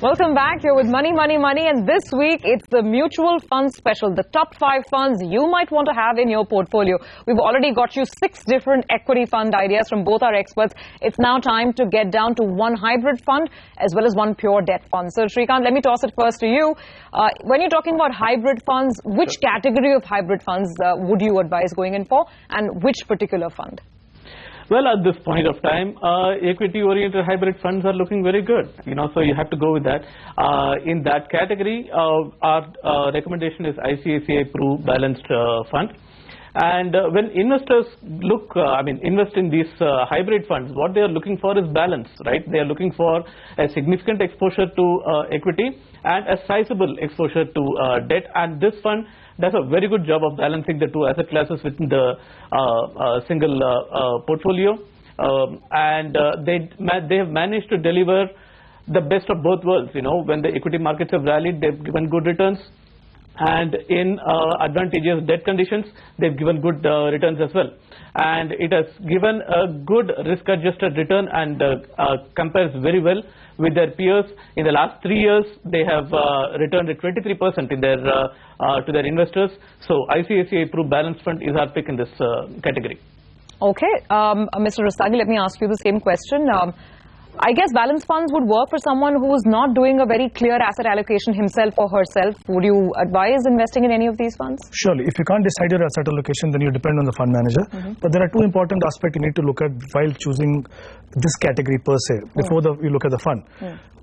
Welcome back. You're with Money, Money, Money, and this week it's the mutual fund special, the top 5 funds you might want to have in your portfolio. We've already got you 6 different equity fund ideas from both our experts. It's now time to get down to one hybrid fund as well as one pure debt fund. So Shrikant, let me toss it first to you. When you're talking about hybrid funds, which category of hybrid funds would you advise going in for, and which particular fund? Well, at this point of time, equity-oriented hybrid funds are looking very good. So you have to go with that. In that category, our recommendation is ICICI Pru Balanced Fund. And when investors invest in these hybrid funds, what they are looking for is balance, right? They are looking for a significant exposure to equity and a sizable exposure to debt. And this fund does a very good job of balancing the two asset classes within the single portfolio. They have managed to deliver the best of both worlds. When the equity markets have rallied, they've given good returns. And in advantageous debt conditions, they've given good returns as well. And it has given a good risk-adjusted return and compares very well with their peers. In the last 3 years, they have returned at 23% in their to their investors. So ICICI Pru Balanced Fund is our pick in this category. Okay, Mr. Rustagi, let me ask you the same question. I guess balanced funds would work for someone who is not doing a very clear asset allocation himself or herself. Would you advise investing in any of these funds? Surely. If you can't decide your asset allocation, then you depend on the fund manager. But there are two important aspects you need to look at while choosing this category per se, before you look at the fund.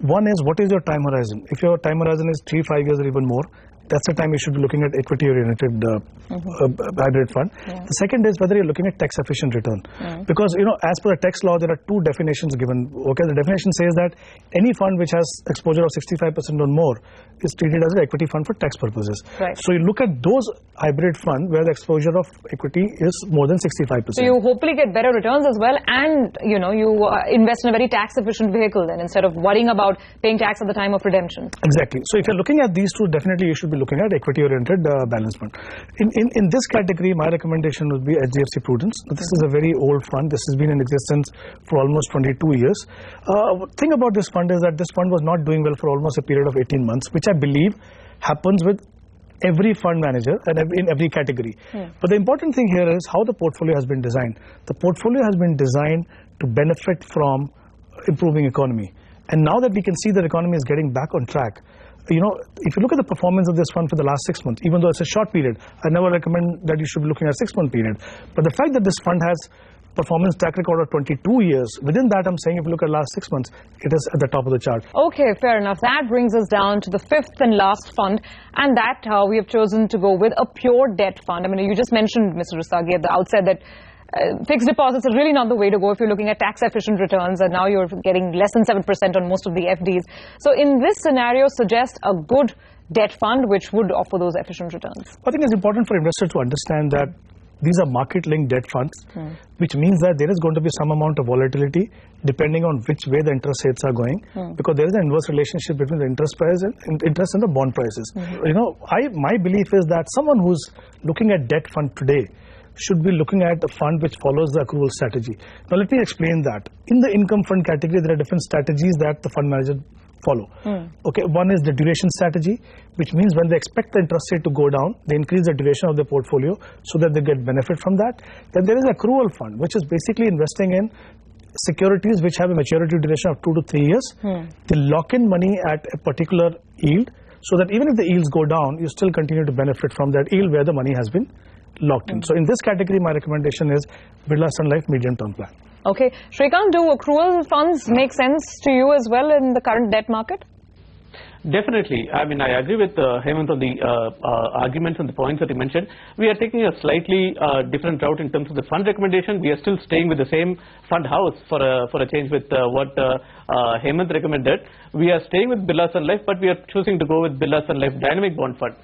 One is, what is your time horizon? If your time horizon is 3-5 years or even more, that's the time you should be looking at equity-oriented hybrid fund. The second is whether you're looking at tax-efficient return. Because, as per the tax law, there are two definitions given. Okay, the definition says that any fund which has exposure of 65% or more is treated as an equity fund for tax purposes. Right. So you look at those hybrid funds where the exposure of equity is more than 65%. So you hopefully get better returns as well, and you invest in a very tax-efficient vehicle then, instead of worrying about paying tax at the time of redemption. Exactly. So if you're looking at these two, definitely you should be looking at equity-oriented balanced fund. In this category, my recommendation would be HDFC Prudence. This is a very old fund. This has been in existence for almost 22 years. Thing about this fund is that this fund was not doing well for almost a period of 18 months, which I believe happens with every fund manager and in every category. But the important thing here is how the portfolio has been designed. The portfolio has been designed to benefit from improving economy. And now that we can see that the economy is getting back on track, if you look at the performance of this fund for the last 6 months, even though it's a short period, I never recommend that you should be looking at a 6-month period. But the fact that this fund has performance track record of 22 years, within that I'm saying if you look at the last 6 months, it is at the top of the chart. Okay, fair enough. That brings us down to the 5th and last fund, and that we have chosen to go with a pure debt fund. I mean, you just mentioned, Mr. Rustagi, at the outset that fixed deposits are really not the way to go if you're looking at tax-efficient returns, and now you're getting less than 7% on most of the FDs. So in this scenario, suggest a good debt fund which would offer those efficient returns. I think it's important for investors to understand that these are market-linked debt funds, which means that there is going to be some amount of volatility depending on which way the interest rates are going, because there is an inverse relationship between the interest price and interest and the bond prices. My belief is that someone who's looking at debt fund today should be looking at a fund which follows the accrual strategy. Now let me explain that. In the income fund category, there are different strategies that the fund manager follow. Okay, one is the duration strategy, which means when they expect the interest rate to go down, they increase the duration of the portfolio so that they get benefit from that. Then there is an accrual fund, which is basically investing in securities which have a maturity duration of 2 to 3 years. They lock in money at a particular yield, so that even if the yields go down, you still continue to benefit from that yield where the money has been locked in. So in this category, my recommendation is Birla Sun Life medium-term plan. Okay. Shrikant, do accrual funds make sense to you as well in the current debt market? Definitely. I mean, I agree with Hemant on the arguments and the points that he mentioned. We are taking a slightly different route in terms of the fund recommendation. We are still staying with the same fund house for a change with what Hemant recommended. We are staying with Birla Sun Life, but we are choosing to go with Birla Sun Life Dynamic Bond Fund.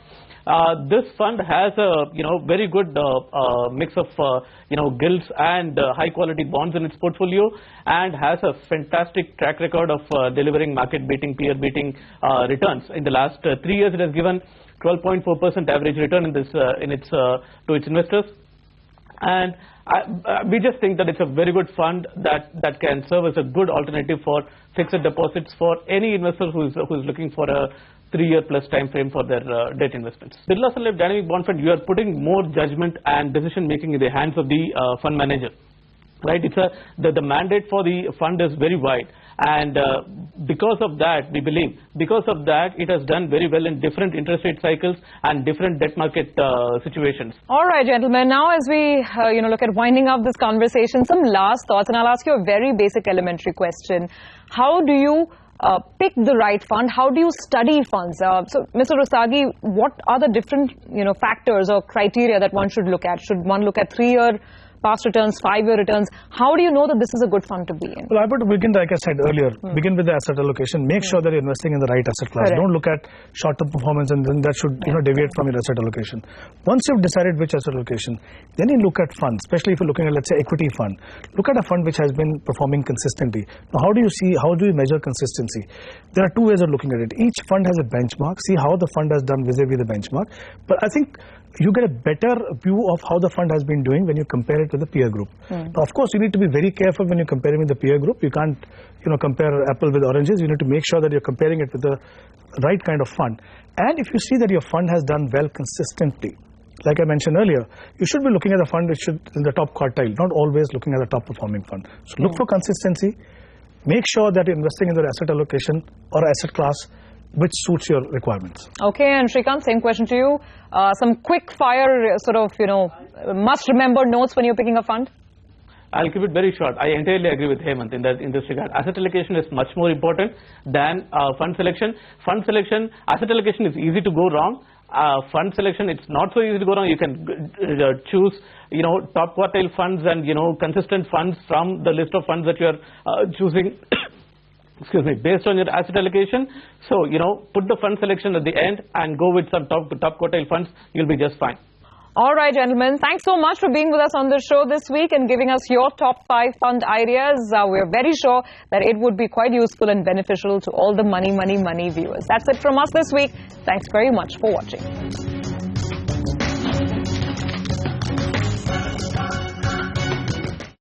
This fund has a very good mix of gilts and high quality bonds in its portfolio, and has a fantastic track record of delivering market beating, peer beating returns. In the last 3 years, it has given 12.4% average return in this to its investors. And we just think that it's a very good fund that can serve as a good alternative for fixed deposits for any investor who is looking for a 3-year plus time frame for their debt investments. Birla Sun Life Dynamic Bond Fund, you are putting more judgment and decision making in the hands of the fund manager. Right, the mandate for the fund is very wide, and because of that, we believe, because of that, it has done very well in different interest rate cycles and different debt market situations. All right, gentlemen. Now, as we look at winding up this conversation, some last thoughts, and I'll ask you a very basic, elementary question: how do you pick the right fund? How do you study funds? So, Mr. Rustagi, what are the different factors or criteria that one should look at? Should one look at 3-year past returns, 5-year returns? How do you know that this is a good fund to be in? Well, I would begin, like I said earlier, begin with the asset allocation. Make sure that you're investing in the right asset class. Correct. Don't look at short-term performance and then that should deviate from your asset allocation. Once you've decided which asset allocation, then you look at funds, especially if you're looking at, let's say, equity fund. Look at a fund which has been performing consistently. Now, how do you measure consistency? There are 2 ways of looking at it. Each fund has a benchmark. See how the fund has done vis-a-vis the benchmark. But I think you get a better view of how the fund has been doing when you compare it with the peer group. Now, of course, you need to be very careful when you're comparing with the peer group. You can't, compare apple with oranges. You need to make sure that you're comparing it with the right kind of fund. And if you see that your fund has done well consistently, like I mentioned earlier, you should be looking at a fund which should in the top quartile, not always looking at the top performing fund. So look for consistency. Make sure that you're investing in the asset allocation or asset class which suits your requirements. Okay, and Shrikant, same question to you. Some quick fire must remember notes when you're picking a fund? I'll keep it very short. I entirely agree with Hemant in this regard. Asset allocation is much more important than fund selection. Asset allocation is easy to go wrong. Fund selection, it's not so easy to go wrong. You can choose, top quartile funds and, consistent funds from the list of funds that you are choosing. Excuse me, based on your asset allocation. So, put the fund selection at the end and go with some top quartile funds. You'll be just fine. All right, gentlemen. Thanks so much for being with us on the show this week and giving us your top 5 fund ideas. We're very sure that it would be quite useful and beneficial to all the Money viewers. That's it from us this week. Thanks very much for watching.